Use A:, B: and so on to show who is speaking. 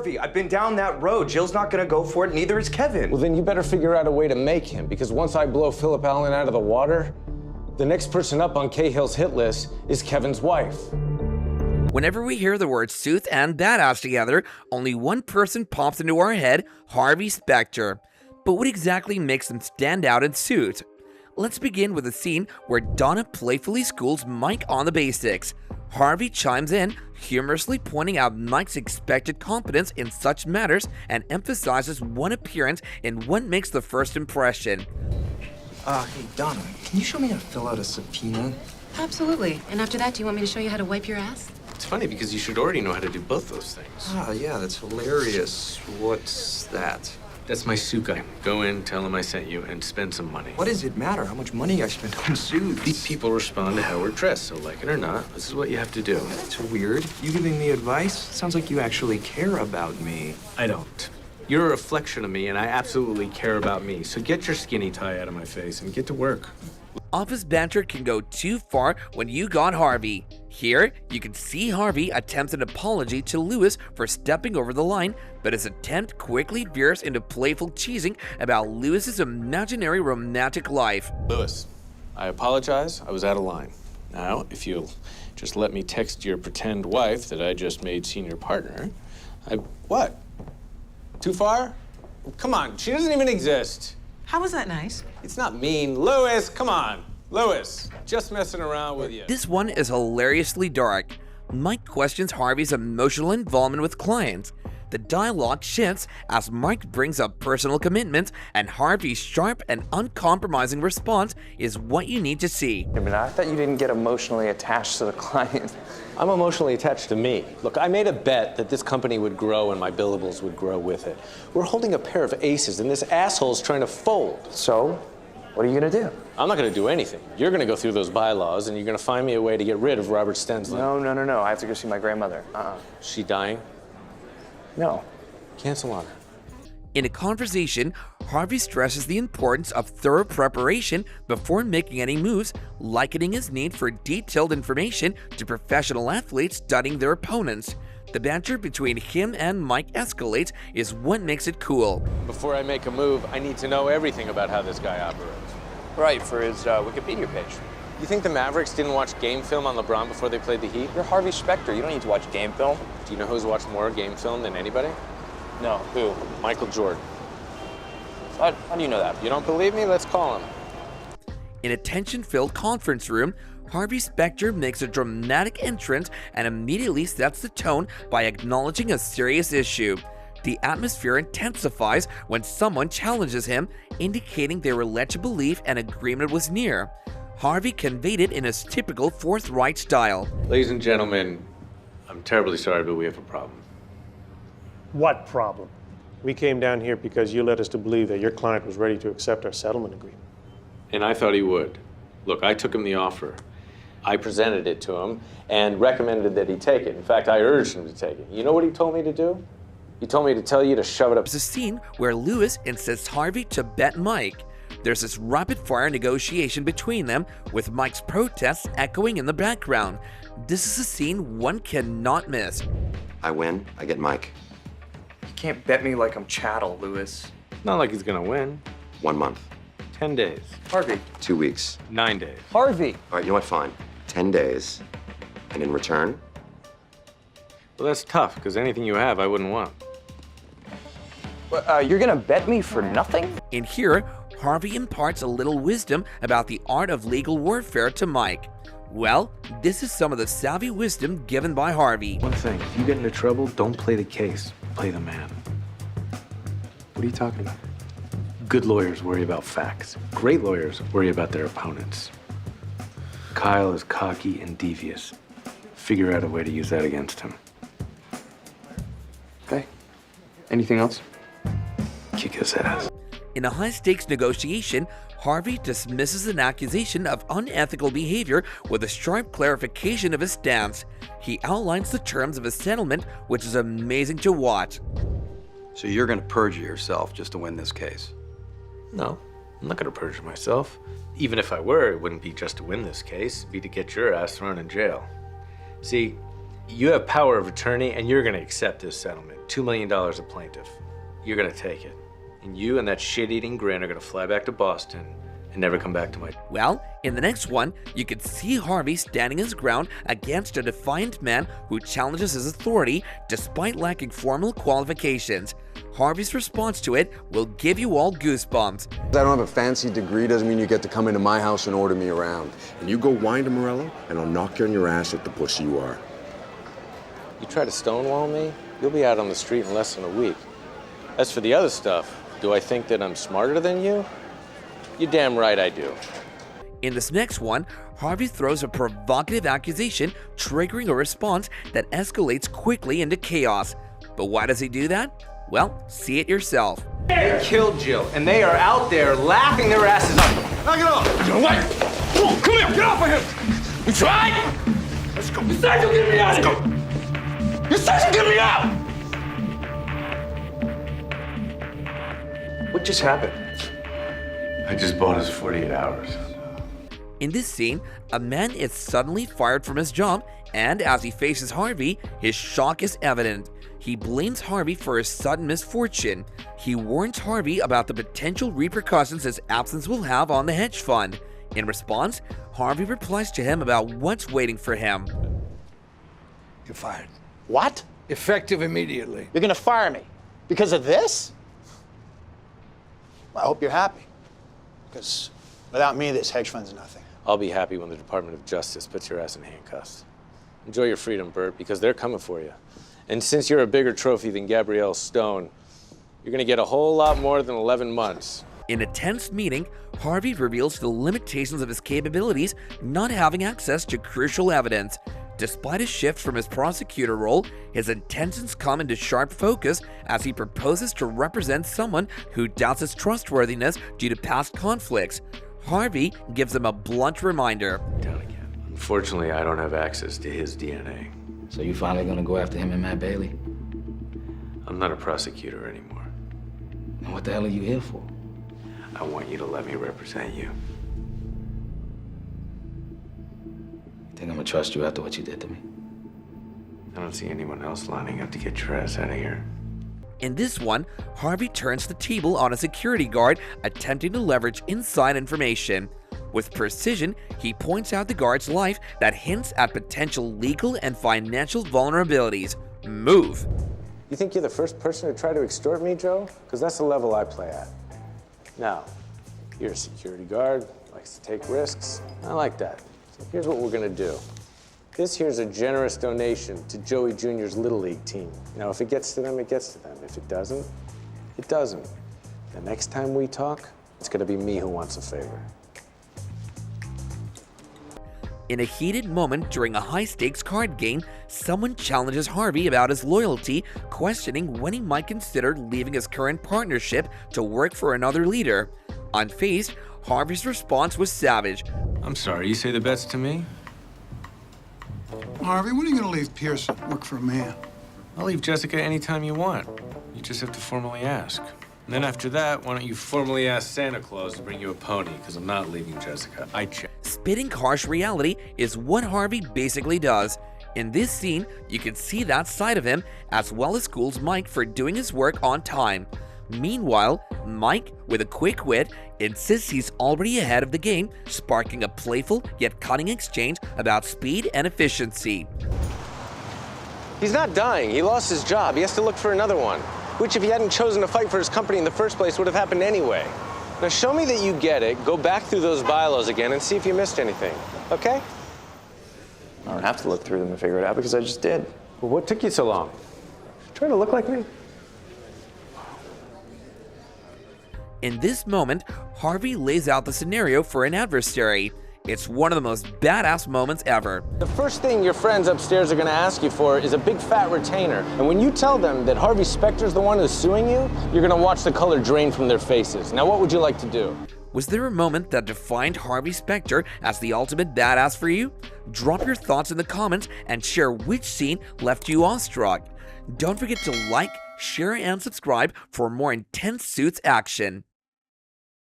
A: Harvey, I've been down that road. Jill's not gonna go for it, neither is Kevin.
B: Well, then you better figure out a way to make him, because once I blow Philip Allen out of the water, the next person up on Cahill's hit list is Kevin's wife.
C: Whenever we hear the words Sooth and Badass together, only one person pops into our head, Harvey Specter. But what exactly makes them stand out in Sooth? Let's begin with a scene where Donna playfully schools Mike on the basics. Harvey chimes in, humorously pointing out Mike's expected competence in such matters and emphasizes one appearance in what makes the first impression.
A: Hey, Donna, can you show me how to fill out a subpoena?
D: Absolutely. And after that, do you want me to show you how to wipe your ass?
E: It's funny because you should already know how to do both those things.
A: Yeah, that's hilarious. What's that?
E: That's my suit guy. Go in, tell him I sent you, and spend some money.
A: What does it matter how much money I spend on suits?
E: These people respond to how we're dressed, so like it or not, this is what you have to do.
A: That's weird. You giving me advice? Sounds like you actually care about me.
E: I don't. You're a reflection of me, and I absolutely care about me. So get your skinny tie out of my face and get to work.
C: Office banter can go too far when you got Harvey. Here, you can see Harvey attempts an apology to Lewis for stepping over the line, but his attempt quickly veers into playful teasing about Lewis's imaginary romantic life.
E: Lewis, I apologize. I was out of line. Now, if you'll just let me text your pretend wife that I just made senior partner, What? Too far? Come on, she doesn't even exist.
F: How was that nice?
E: It's not mean. Lewis, come on. Lewis, just messing around with you.
C: This one is hilariously dark. Mike questions Harvey's emotional involvement with clients. The dialogue shifts as Mike brings up personal commitments, and Harvey's sharp and uncompromising response is what you need to see.
A: Yeah, but I thought you didn't get emotionally attached to the client.
B: I'm emotionally attached to me. Look, I made a bet that this company would grow and my billables would grow with it. We're holding a pair of aces, and this asshole's trying to fold.
A: So, what are you gonna do?
B: I'm not gonna do anything. You're gonna go through those bylaws, and you're gonna find me a way to get rid of Robert Stensland.
A: No. I have to go see my grandmother.
B: She dying?
A: No.
B: Cancel on her.
C: In a conversation, Harvey stresses the importance of thorough preparation before making any moves, likening his need for detailed information to professional athletes studying their opponents. The banter between him and Mike escalates is what makes it cool.
B: Before I make a move, I need to know everything about how this guy operates.
G: Right, for his Wikipedia page.
B: You think the Mavericks didn't watch game film on LeBron before they played the Heat?
G: You're Harvey Specter. You don't need to watch game film.
B: Do you know who's watched more game film than anybody?
G: No, who?
B: Michael Jordan.
G: How do you know that?
B: You don't believe me? Let's call him.
C: In a tension-filled conference room, Harvey Specter makes a dramatic entrance and immediately sets the tone by acknowledging a serious issue. The atmosphere intensifies when someone challenges him, indicating they were led to believe an agreement was near. Harvey conveyed it in his typical forthright style.
E: Ladies and gentlemen, I'm terribly sorry, but we have a problem.
H: What problem? We came down here because you led us to believe that your client was ready to accept our settlement agreement.
E: And I thought he would. Look, I took him the offer.
B: I presented it to him and recommended that he take it. In fact, I urged him to take it. You know what he told me to do? He told me to tell you to shove it up.
C: There's a scene where Lewis insists Harvey to bet Mike. There's this rapid-fire negotiation between them, with Mike's protests echoing in the background. This is a scene one cannot miss.
I: I win, I get Mike.
A: You can't bet me like I'm chattel, Lewis.
E: Not like he's gonna win.
I: 1 month.
E: 10 days.
A: Harvey.
I: 2 weeks.
E: 9 days.
A: Harvey!
I: All right, you know what, fine. 10 days. And in return?
E: Well, that's tough, because anything you have, I wouldn't want.
A: You're gonna bet me for nothing?
C: In here, Harvey imparts a little wisdom about the art of legal warfare to Mike. Well, this is some of the savvy wisdom given by Harvey.
E: One thing, if you get into trouble, don't play the case, play the man. What are you talking about? Good lawyers worry about facts. Great lawyers worry about their opponents. Kyle is cocky and devious. Figure out a way to use that against him.
A: Okay. Anything else?
E: Kick his ass.
C: In a high-stakes negotiation, Harvey dismisses an accusation of unethical behavior with a sharp clarification of his stance. He outlines the terms of a settlement, which is amazing to watch.
J: So you're gonna perjure yourself just to win this case?
E: No, I'm not gonna perjure myself. Even if I were, it wouldn't be just to win this case. It'd be to get your ass thrown in jail. See, You have power of attorney, and you're gonna accept this settlement. $2 million a plaintiff. You're gonna take it. And you and that shit-eating grin are gonna fly back to Boston and never come back to my...
C: Well, in the next one, you could see Harvey standing his ground against a defiant man who challenges his authority despite lacking formal qualifications. Harvey's response to it will give you all goosebumps.
F: I don't have a fancy degree doesn't mean you get to come into my house and order me around.
I: And you go whine to Morello, and I'll knock you on your ass at the pussy you are.
B: You try to stonewall me, you'll be out on the street in less than a week. As for the other stuff, do I think that I'm smarter than you? You're damn right I do.
C: In this next one, Harvey throws a provocative accusation, triggering a response that escalates quickly into chaos. But why does he do that? Well, see it yourself.
E: They killed Jill, and they are out there laughing their asses off.
K: Knock it off! You're right! Come here! Get off of him! You tried? Let's go. You said you'll get me out! Let's go! You said you'll get me out!
E: What just happened? I just bought us 48 hours.
C: In this scene, a man is suddenly fired from his job, and as he faces Harvey, his shock is evident. He blames Harvey for his sudden misfortune. He warns Harvey about the potential repercussions his absence will have on the hedge fund. In response, Harvey replies to him about what's waiting for him.
K: You're fired.
L: What?
K: Effective immediately.
L: You're gonna fire me because of this? Well, I hope you're happy. Because without me, this hedge fund's nothing.
B: I'll be happy when the Department of Justice puts your ass in handcuffs. Enjoy your freedom, Bert, because they're coming for you. And since you're a bigger trophy than Gabrielle Stone, you're gonna get a whole lot more than 11 months.
C: In a tense meeting, Harvey reveals the limitations of his capabilities, not having access to crucial evidence. Despite a shift from his prosecutor role, his intentions come into sharp focus as he proposes to represent someone who doubts his trustworthiness due to past conflicts. Harvey gives him a blunt reminder.
E: Down again. Unfortunately, I don't have access to his DNA.
M: So you finally gonna go after him and Matt Bailey?
E: I'm not a prosecutor anymore.
M: And what the hell are you here for?
E: I want you to let me represent you.
M: Think I'm gonna trust you after what you did to me?
E: I don't see anyone else lining up to get your ass out of here.
C: In this one, Harvey turns the table on a security guard, attempting to leverage inside information. With precision, he points out the guard's life that hints at potential legal and financial vulnerabilities. Move.
B: You think you're the first person to try to extort me, Joe? Because that's the level I play at. Now, you're a security guard, likes to take risks. I like that. So here's what we're gonna do. This here's a generous donation to Joey Jr.'s Little League team. Now, if it gets to them, it gets to them. If it doesn't, it doesn't. The next time we talk, it's gonna be me who wants a favor.
C: In a heated moment during a high-stakes card game, someone challenges Harvey about his loyalty, questioning when he might consider leaving his current partnership to work for another leader. Unfazed, Harvey's response was savage.
E: I'm sorry, you say the bets to me?
K: Harvey, when are you gonna leave Pearson? Work for a man.
E: I'll leave Jessica anytime you want. You just have to formally ask. And then after that, why don't you formally ask Santa Claus to bring you a pony, because I'm not leaving Jessica. I check.
C: Spitting harsh reality is what Harvey basically does. In this scene, you can see that side of him, as well as schools Mike for doing his work on time. Meanwhile, Mike, with a quick wit, insists he's already ahead of the game, sparking a playful yet cutting exchange about speed and efficiency.
B: He's not dying. He lost his job. He has to look for another one, which if he hadn't chosen to fight for his company in the first place would have happened anyway. Now show me that you get it, go back through those bylaws again and see if you missed anything, okay?
G: I don't have to look through them to figure it out because I just did.
B: Well, what took you so long? Trying to look like me?
C: In this moment, Harvey lays out the scenario for an adversary. It's one of the most badass moments ever.
B: The first thing your friends upstairs are gonna ask you for is a big fat retainer. And when you tell them that Harvey Specter's the one who's suing you, you're gonna watch the color drain from their faces. Now, what would you like to do?
C: Was there a moment that defined Harvey Specter as the ultimate badass for you? Drop your thoughts in the comments and share which scene left you awestruck. Don't forget to like, share, and subscribe for more intense Suits action.